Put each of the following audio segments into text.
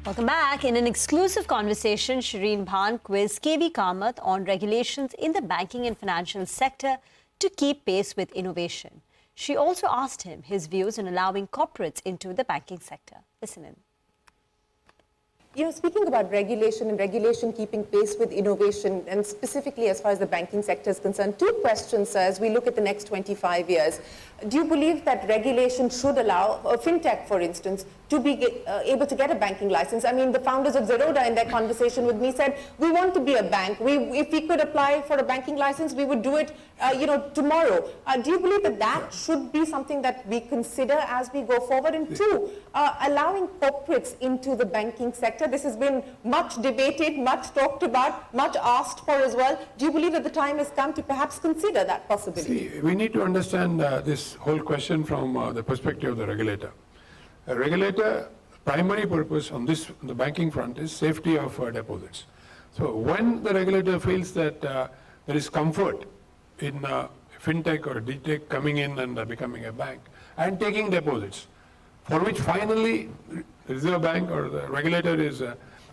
Welcome back. In an exclusive conversation, Shereen Bhan quizzed KV Kamath on regulations in the banking and financial sector to keep pace with innovation. She also asked him his views on allowing corporates into the banking sector. Listen in. Speaking about regulation and regulation keeping pace with innovation, and specifically as far as the banking sector is concerned, two questions, sir, as we look at the next 25 years. Do you believe that regulation should allow a fintech, for instance, to be able to get a banking license? I mean, the founders of Zerodha in their conversation with me said, we want to be a bank. If we could apply for a banking license, we would do it, tomorrow. Do you believe that that should be something that we consider as we go forward? And two, allowing corporates into the banking sector. This has been much debated, much talked about, much asked for as well. Do you believe that the time has come to perhaps consider that possibility? See, we need to understand this whole question from the perspective of the regulator. A regulator, primary purpose on the banking front is safety of deposits. So when the regulator feels that there is comfort in fintech or digitech coming in and becoming a bank and taking deposits, for which finally the Reserve Bank or the regulator is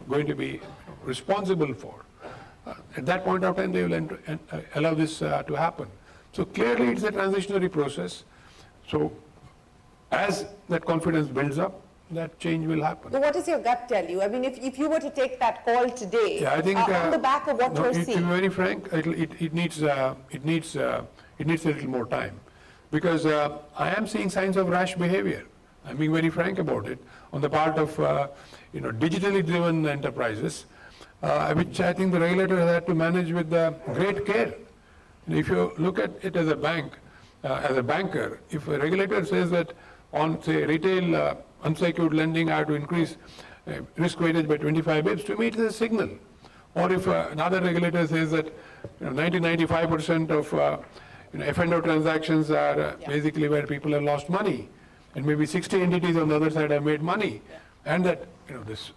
going to be responsible for, at that point of time they will allow this to happen. So clearly it's a transitionary process. So as that confidence builds up, that change will happen. So what does your gut tell you? I mean, if you were to take that call today, I think, on the back of what you're seeing? To be very frank, it needs a little more time, because I am seeing signs of rash behavior. I'm being very frank about it on the part of digitally driven enterprises, which I think the regulator has had to manage with great care. If you look at it as a bank, as a banker, if a regulator says that on, say, retail unsecured lending, I have to increase risk weightage by 25 bips, to me it is a signal. Or if another regulator says that 90-95% of F&O transactions are basically where people have lost money, and maybe 60 entities on the other side have made money, and that this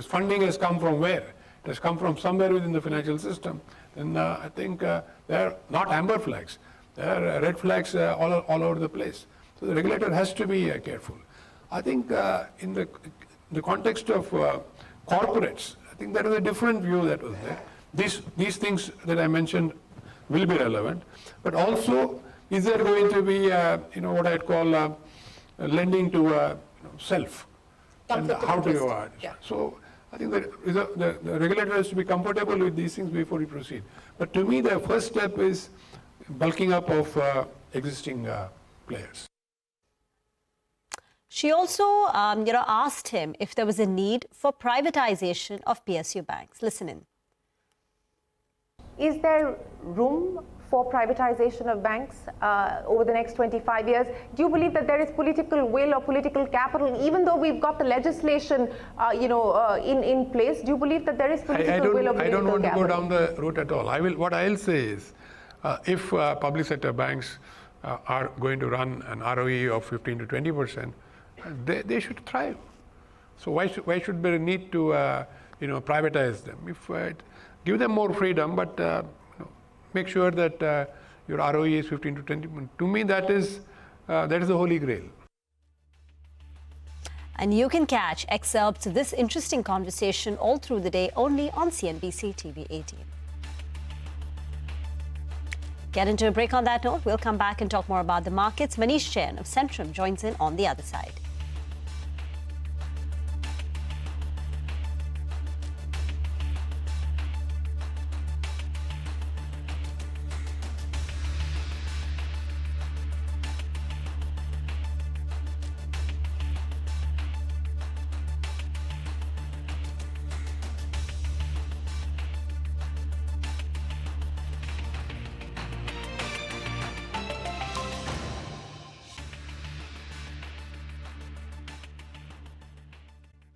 funding has come from where? It has come from somewhere within the financial system. And I think they are not amber flags. They are red flags all over the place. So the regulator has to be careful. I think in the context of corporates, I think there is a different view that was there. These things that I mentioned will be relevant, but also is there going to be what I'd call lending to self, and how to go ahead. Yeah. So I think the regulator has to be comfortable with these things before we proceed. But to me, the first step is bulking up of existing players. She also, asked him if there was a need for privatization of PSU banks. Listen in. Is there room for privatization of banks over the next 25 years? Do you believe that there is political will or political capital, even though we've got the legislation, in place? Do you believe that there is political will or political capital? I don't want to go down the route at all. What I'll say is, if public sector banks are going to run an RoE of 15 to 20%, they should thrive. So why should there need to privatize them? Give them more freedom, but make sure that your RoE is 15 to 20%. To me, that is the holy grail. And you can catch excerpts of this interesting conversation all through the day only on CNBC-TV18. Get into a break on that note. We'll come back and talk more about the markets. Manish Jain of Centrum joins in on the other side.